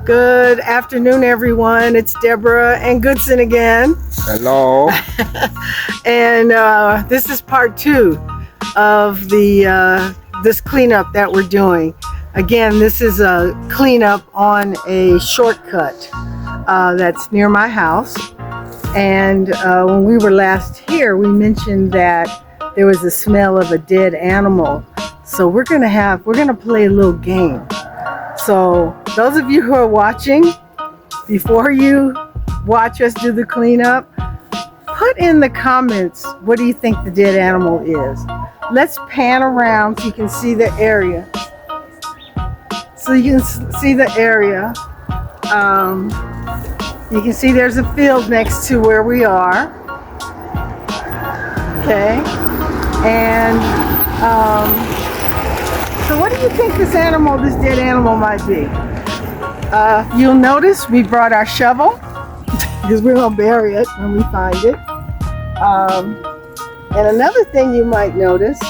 Good afternoon, everyone. It's Deborah and Goodson again. Hello. And this is part 2 of this cleanup that we're doing. Again, this is a cleanup on a shortcut that's near my house. And when we were last here, we mentioned that there was a smell of a dead animal. So we're gonna play a little game. So those of you who are watching, before you watch us do the cleanup, put in the comments, what do you think the dead animal is? Let's pan around so you can see the area. You can see there's a field next to where we are. Okay. And so what do you think this dead animal might be? You'll notice we brought our shovel because we're gonna bury it when we find it. And another thing you might notice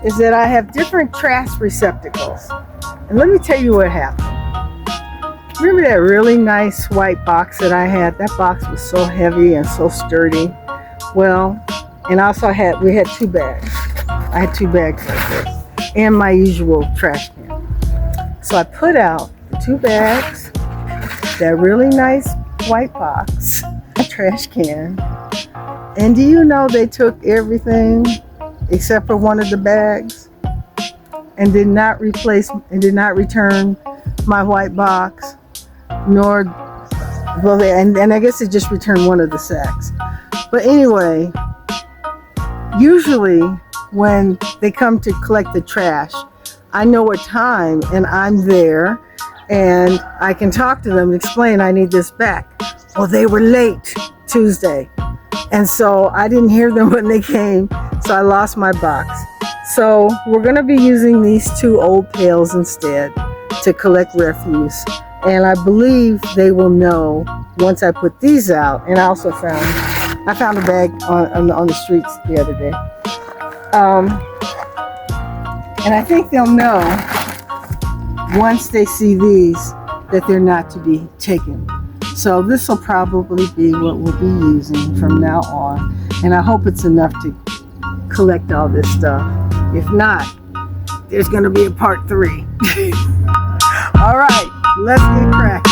is that I have different trash receptacles. And let me tell you what happened. Remember that really nice white box that I had? That box was so heavy and so sturdy. Well, and also we had 2 bags. I had 2 bags like this and my usual trash can. So I put out the 2 bags, that really nice white box, a trash can, and do you know they took everything except for one of the bags and did not return my white box, nor, well, and I guess they just returned one of the sacks. But anyway, usually when they come to collect the trash, I know what time and I'm there and I can talk to them and explain I need this back. Well, they were late Tuesday, and so I didn't hear them when they came, so I lost my box. So we're going to be using these 2 old pails instead to collect refuse, and I believe they will know once I put these out. And I also found a bag on the streets the other day. And I think they'll know once they see these that they're not to be taken. So this will probably be what we'll be using from now on. And I hope it's enough to collect all this stuff. If not, there's going to be a part 3. All right, let's get cracking.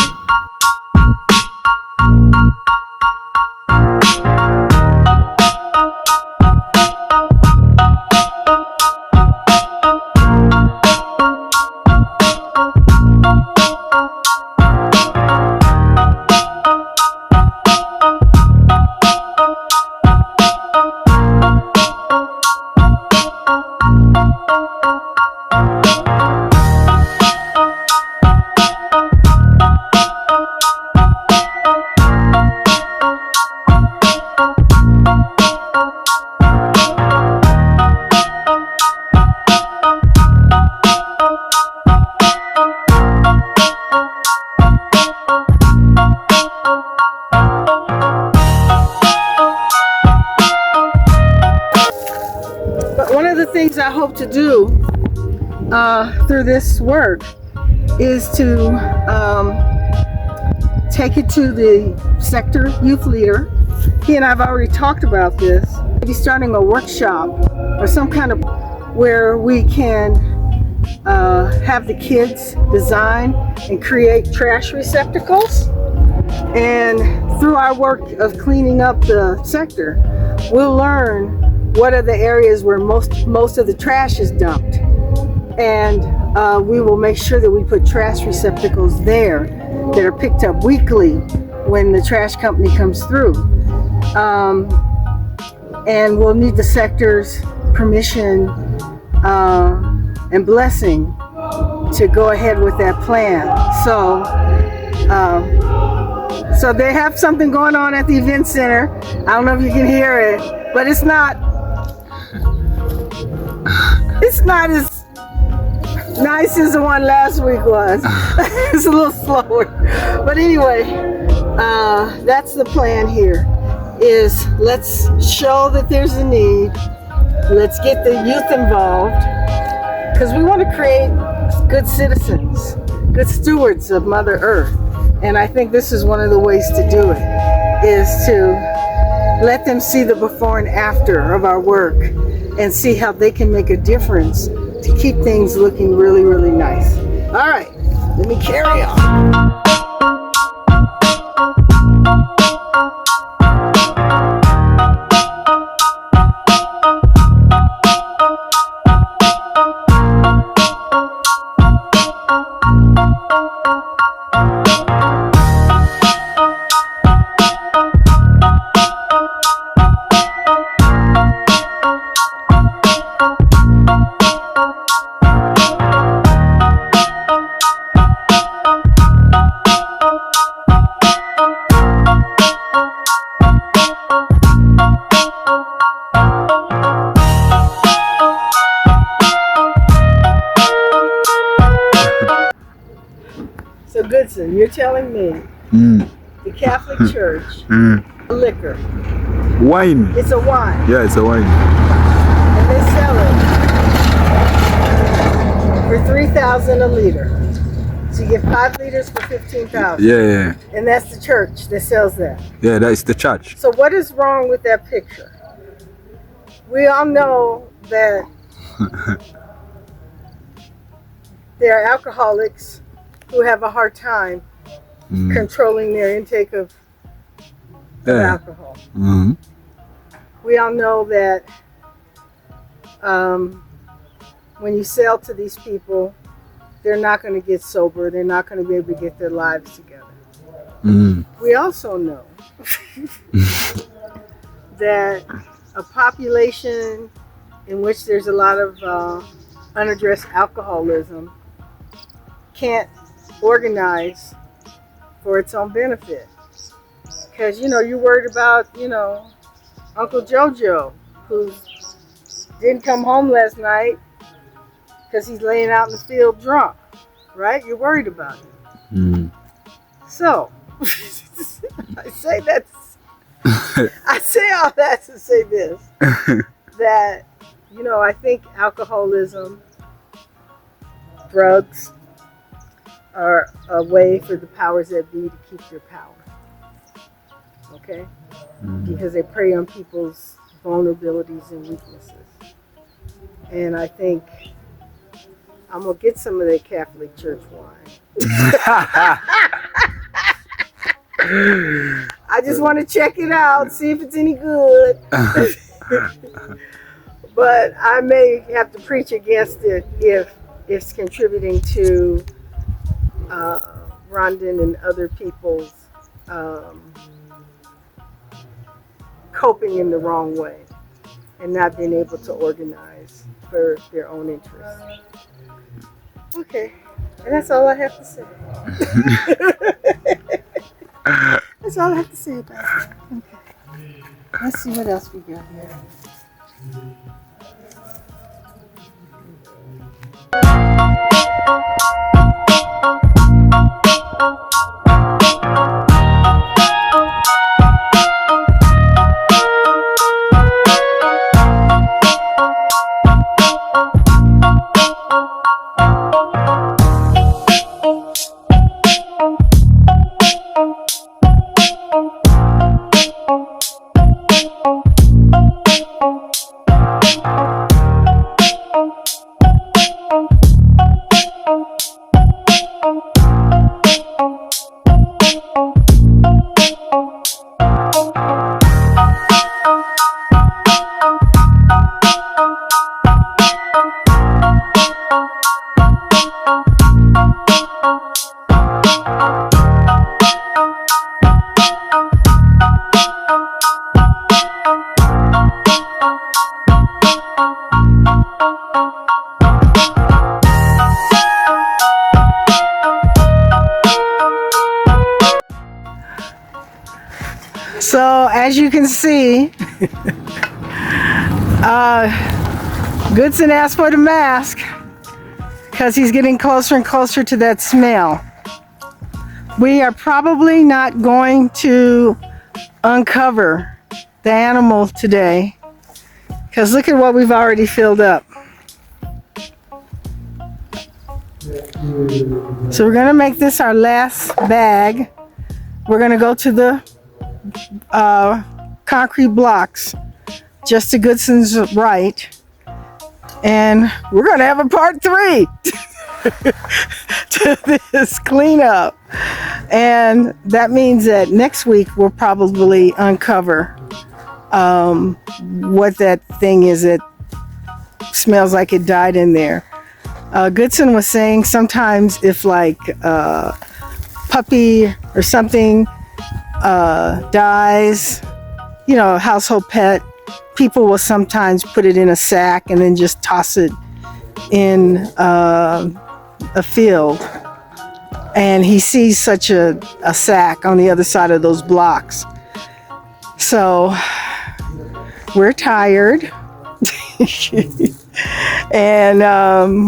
Things I hope to do through this work is to take it to the sector youth leader. He and I have already talked about this. Maybe starting a workshop or some kind of where we can have the kids design and create trash receptacles. And through our work of cleaning up the sector, we'll learn what are the areas where most of the trash is dumped, and we will make sure that we put trash receptacles there that are picked up weekly when the trash company comes through, and we'll need the sector's permission and blessing to go ahead with that plan. So they have something going on at the event center. I don't know if you can hear it, but it's not as nice as the one last week was. It's a little slower. But anyway, that's the plan here, is let's show that there's a need. Let's get the youth involved, because we want to create good citizens, good stewards of Mother Earth. And I think this is one of the ways to do it, is to let them see the before and after of our work and see how they can make a difference to keep things looking really, really nice. All right, let me carry on. So Goodson, you're telling me the Catholic Church, liquor. Wine. It's a wine. Yeah, it's a wine. And they sell it for $3,000 a liter. So you get 5 liters for $15,000. Yeah. And that's the church that sells that. Yeah, that's the church. So what is wrong with that picture? We all know that there are alcoholics who have a hard time controlling their intake of alcohol. We all know that when you sell to these people, they're not going to get sober. They're not going to be able to get their lives together. We also know that a population in which there's a lot of unaddressed alcoholism can't organize for its own benefit. Because, you're worried about, Uncle Jojo, who didn't come home last night because he's laying out in the field drunk, right? You're worried about him. So, I say all that to say this, that, I think alcoholism, drugs, are a way for the powers that be to keep their power. Okay? Because they prey on people's vulnerabilities and weaknesses. And I think I'm going to get some of that Catholic Church wine. I just want to check it out, see if it's any good. But I may have to preach against it if it's contributing to Rondon and other people's coping in the wrong way and not being able to organize for their own interests. Okay, and that's all I have to say. That's all I have to say about it. Okay, let's see what else we got here. So as you can see, Goodson asked for the mask because he's getting closer and closer to that smell. We are probably not going to uncover the animal today because look at what we've already filled up. So we're gonna make this our last bag. We're gonna go to the concrete blocks just to Goodson's right, and we're gonna have a part 3 to this cleanup. And that means that next week we'll probably uncover what that thing is that smells like it died in there. Goodson was saying sometimes if like puppy or something dies, you know, a household pet, people will sometimes put it in a sack and then just toss it in a field. And he sees such a sack on the other side of those blocks. So we're tired. And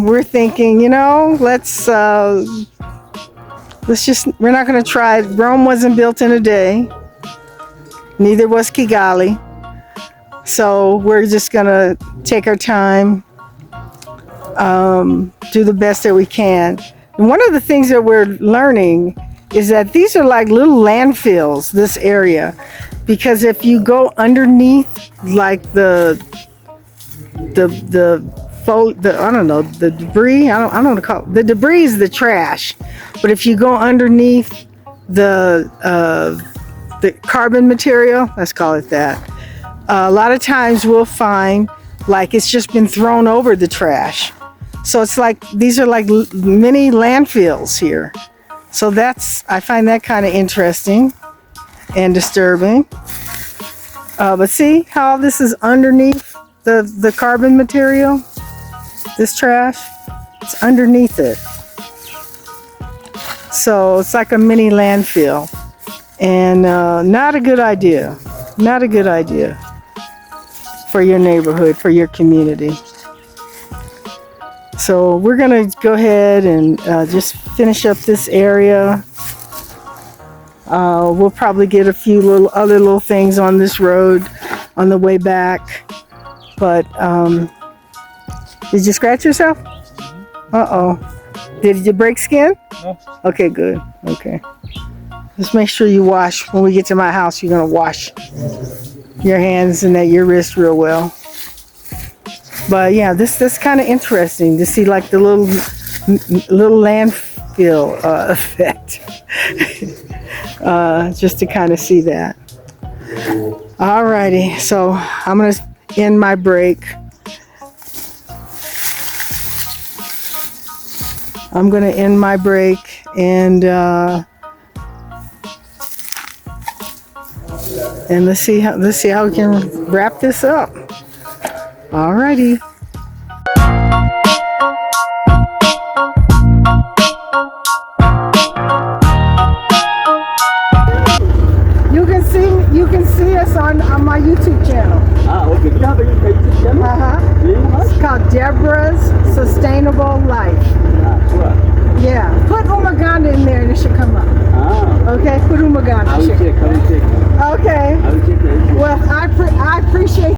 we're thinking, you know, let's just, we're not going to try. Rome wasn't built in a day. Neither was Kigali. So we're just going to take our time, do the best that we can. And one of the things that we're learning is that these are like little landfills, this area, because if you go underneath like the I don't know, the debris, I don't know what to call it. The debris is the trash. But if you go underneath the carbon material, let's call it that, a lot of times we'll find like it's just been thrown over the trash. So it's like, these are like mini landfills here. So I find that kind of interesting and disturbing. But see how this is underneath the carbon material? This trash, it's underneath it. So it's like a mini landfill. And not a good idea. Not a good idea for your neighborhood, for your community. So we're gonna go ahead and just finish up this area. We'll probably get a few other little things on this road on the way back. But did you scratch yourself? Uh-oh. Did you break skin? No. Okay, good. Okay. Just make sure you wash. When we get to my house, you're gonna wash your hands and your wrist real well. But yeah, this kind of interesting to see like the little landfill effect. Just to kind of see that. Alrighty, so I'm gonna end my break. I'm gonna end my break and let's see how we can wrap this up. Alrighty. You can see us on my YouTube channel. Ah, okay. You have a YouTube channel? Uh-huh. It's called Deborah's Sustainable Life. Ah, sure. Yeah. Put Umaganda in there and it should come up. Ah. Okay, put Umaganda. I will check. Okay. I will check. Well, I appreciate